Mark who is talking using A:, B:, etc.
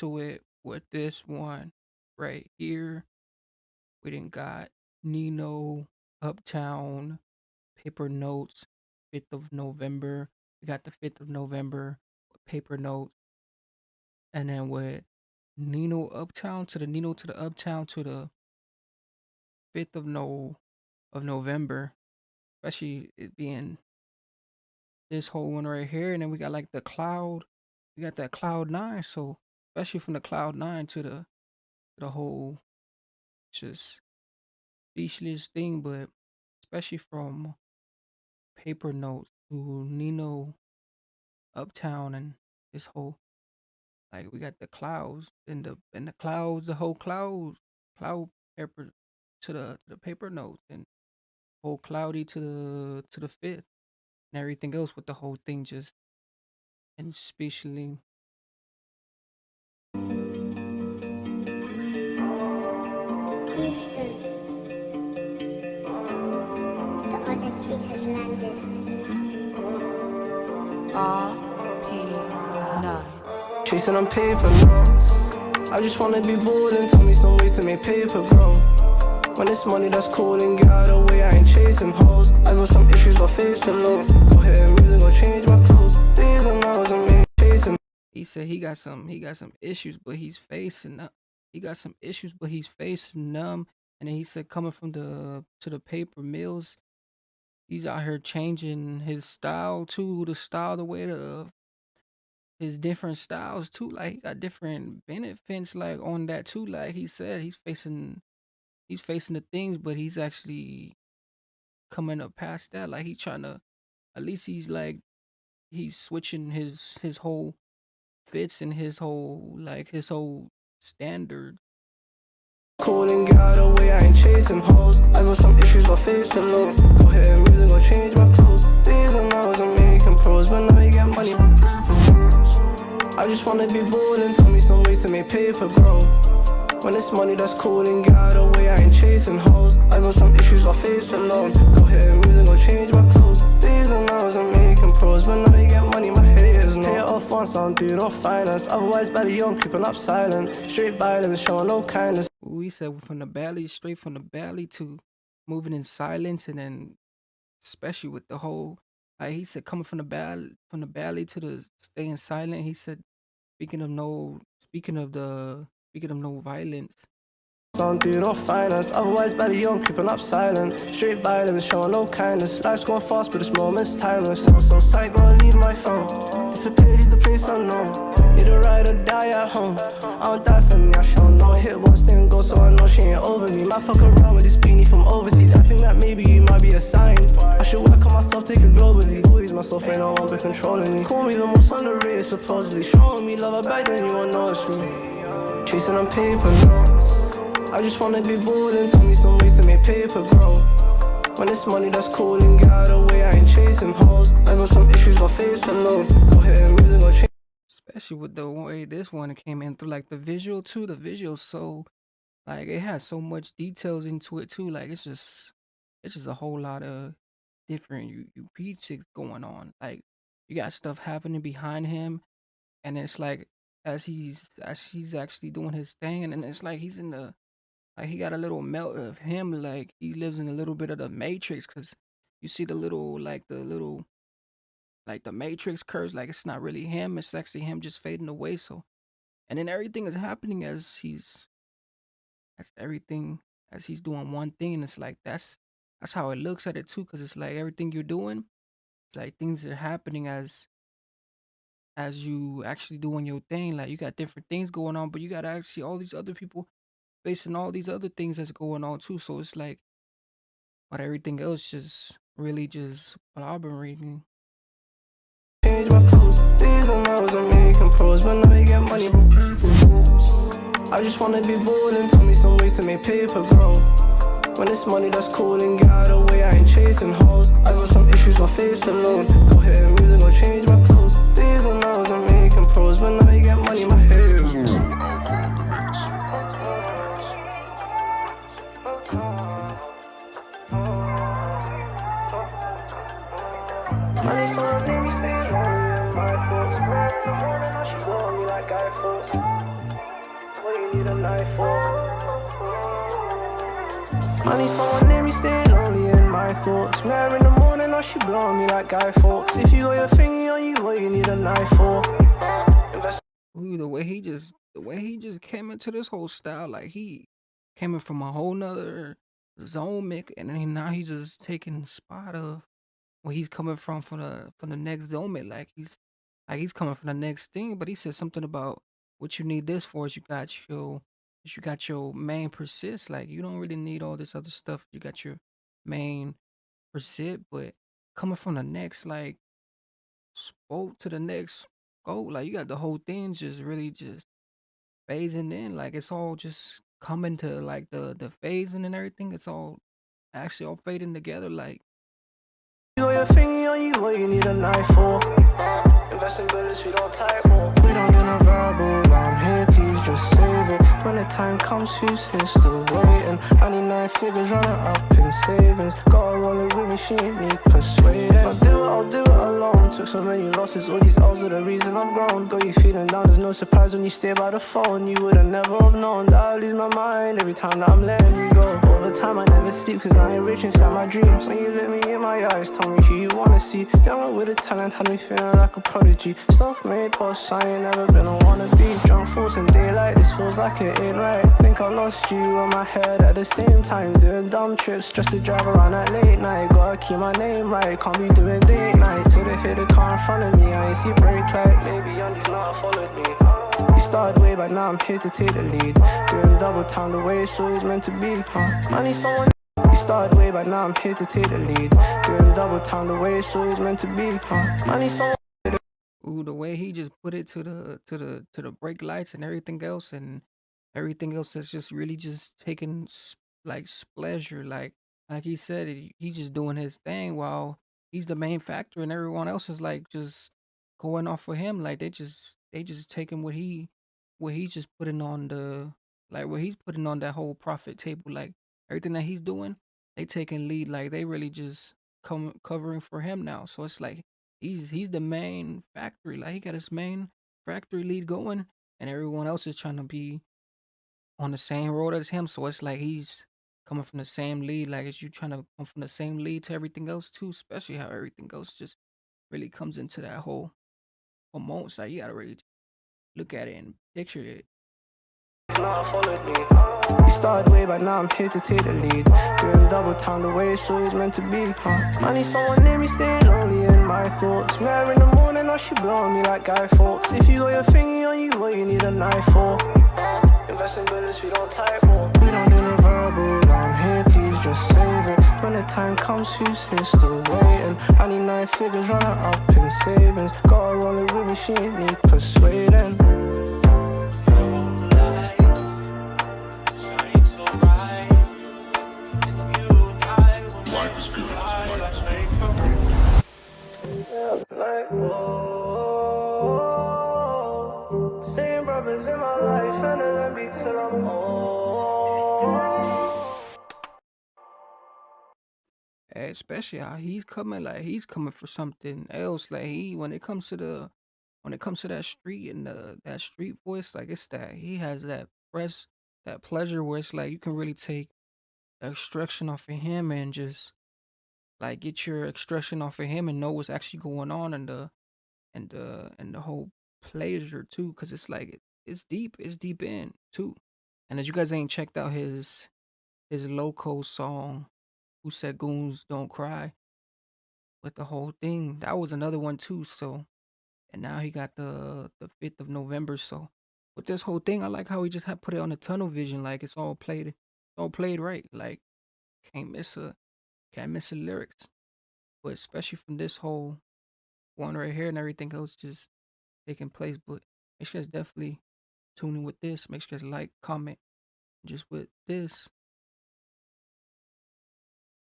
A: into it with this one right here. We didn't got Nino Uptown Paper Notes 5th of November. We got the 5th of November with Paper Notes, and then with Nino Uptown to the Nino to the Uptown to the 5th of November, especially it being this whole one right here, and then we got like the cloud. We got that cloud nine, so especially from the cloud nine to the whole just speechless thing, but especially from paper notes to Nino Uptown and this whole like we got the clouds and the clouds, the whole cloud paper to the paper notes and whole cloudy to the fifth and everything else with the whole thing just and especially
B: Houston, the Odyssey has landed.
C: RP9. Chasing on paper notes. I just wanna be bold and tell me some ways to make paper grow. When it's money that's cool and get out of the way, I ain't chasing hoes. I got some issues I'll face alone. Go ahead and music, go change my clothes. Days and hours I'm chasing.
A: he said he got some issues but he's facing up. He got some issues but he's facing them, and then he said coming from the to the paper mills, he's out here changing his style too, the way the his different styles too. Like he got different benefits like on that too. Like he said, he's facing the things, but he's actually coming up past that. Like he's trying to, at least he's like he's switching his whole fits and his whole standard.
C: Cool and get out of the way, I ain't chasing hoes. I got some issues I'll face alone. Go ahead and music, go change my clothes. Days and hours I'm making pros, but now I get money. I just wanna be bold and tell me some ways to make paper grow. When it's money that's cool and get out of the way, I ain't chasing hoes. I got some issues I'll face alone. Go ahead and music, go change my clothes. Days and hours I'm making pros, but now I get money, my haters know. Pay it off once, I don't do no finance. Otherwise, belly on, keeping up silent. Straight violence, showing no kindness.
A: We said from the belly, straight from the belly to moving in silence, and then especially with the whole, like he said, coming from the belly to the staying silent. He said, speaking of no violence.
C: Don't do no finance, otherwise belly on, keeping up silent. Straight violence, showing no kindness. Life's going fast, but this moment's timeless. Never so sight, gonna leave my phone. Disappear, leave the place unknown. Need a ride or die at home. I don't die for me, I shall know. Hit once, then go, so I know she ain't over me. Might fuck around with this beanie from overseas. I think that maybe you might be a sign. I should work on myself, take it globally. Always myself, ain't no one but controlling me. Call me the most underrated, supposedly. Showing me love, I back then you won't notice me. Chasing on paper notes. I just wanna be bold and tell me some ways to make paper grow. When it's money that's cool and get out of the way, I ain't chasing hoes. I got some issues I'll face alone. Go ahead and music, go change.
A: Especially with the way this one came in through like the visual too. The visual so like it has so much details into it too. Like it's just a whole lot of different you pieces going on. Like you got stuff happening behind him, and it's like as he's actually doing his thing, and then it's like he's in the like he got a little melt of him. Like he lives in a little bit of the matrix, because you see the matrix curves. Like it's not really him, it's actually him just fading away. So and then everything is happening as he's doing one thing, and it's like that's how it looks at it too, because it's like everything you're doing, it's like things are happening as you actually doing your thing. Like you got different things going on, but you got actually all these other people facing all these other things that's going on too. So it's like, but everything else just really just collaborating.
C: Change my clothes. Days and hours I'm making pros, but now I get money. I just wanna be bold and tell me some ways to make paper grow. When it's money that's cool and get out of the way, I ain't chasing hoes. I got some issues I'll face alone. Go ahead and music, go change my clothes. Days and hours I'm making pros, but now I get money, my haters know. I just wanna make me stay lonely in my thoughts. Man, in the morning, I should go on me like I thought. need a knife for. I need someone near me, staying lonely in my thoughts. Met her in the morning, now she blowing me like Guy Fawkes. If you got your thingy on you, what you need a knife for?
A: Ooh, the way he just came into this whole style, like he came in from a whole nother zone, Mick, and then now he's just taking the spot of where he's coming from the next zone, Mick. Like he's coming from the next thing, but he said something about what you need this for is you got your main persist. Like you don't really need all this other stuff. You got your main persist, but coming from the next spoke to the next goal. Like you got the whole thing just really just phasing in. Like it's all just coming to like the phasing and everything. It's all actually all fading together. Like
C: You got your thingy on you, what you need a knife for? Investing bullets, we don't type more. We don't get no verbal, I'm here, please just save it. When the time comes, who's here still waiting? I need 9 figures running up in savings. Gotta roll it with me, she ain't need persuading. If I do it, I'll do it alone. Took so many losses, all these L's are the reason I've grown. Got you feeling down, there's no surprise when you stay by the phone. You would've never have known that I lose my mind every time that I'm letting you go. Over time, I never sleep, cause I ain't rich inside my dreams. When you look me in my eyes, tell me who you wanna see. Younger with a talent, had me feeling like a prodigy. Self-made boss, I ain't never been a wannabe. Drunk force in daylight, this feels like it ain't right. Think I lost you on my head at the same time. Doing dumb trips just to drive around at late night. Gotta keep my name right, can't be doing date nights. Could've hit the car in front of me, I ain't see brake lights. Maybe Undies not followed me. We started way back, now I'm here to take the lead. Doing double time the way it's always meant to be, I need someone. We started way back, now I'm here to take the lead. Doing double time the way it's always meant to be, I need someone.
A: ooh, the way he just put it to the brake lights and everything else is just really just taking pleasure. Like he said, he's just doing his thing while he's the main factor, and everyone else is like just going off for him. Like they just taking what he's just putting on what he's putting on that whole profit table. Like everything that he's doing, they taking lead. Like they really just covering for him now. So it's like he's the main factory. Like he got his main factory lead going, and everyone else is trying to be on the same road as him. So it's like he's coming from the same lead. Like it's you trying to come from the same lead to everything else too. Especially how everything else just really comes into that whole moment. So you gotta really look at it and picture it.
C: Not followed me. We started way back, now I'm here to take the lead. Doing double time the way it's always meant to be, I need someone near me, staying lonely in my thoughts. Met her in the morning, now she blowing me like Guy Fawkes. If you got your thingy on you, what you need a knife for? Investing bullets, we don't type more. We don't do no verbal, I'm here, please just save it. When the time comes, who's here still waiting? I need 9 figures running up in savings. Gotta roll it with me, she ain't need persuading. Like, whoa, same brothers in my life, and they let me till I'm old.
A: Especially how he's coming for something else. Like he when it comes to that street and that street voice, like it's that he has that pleasure where it's like you can really take extraction off of him and just like get your extraction off of him and know what's actually going on and the whole pleasure too, because it's like it's deep in too. And as you guys ain't checked out his loco song, "Who Said Goons Don't Cry," with the whole thing, that was another one too. So and now he got the 5th of November. So with this whole thing, I like how he just had put it on the tunnel vision, like it's all played right. Like can't miss a can't miss the lyrics. But especially from this whole one right here and everything else just taking place. But make sure you guys definitely tune in with this. Make sure you guys like, comment, just with this.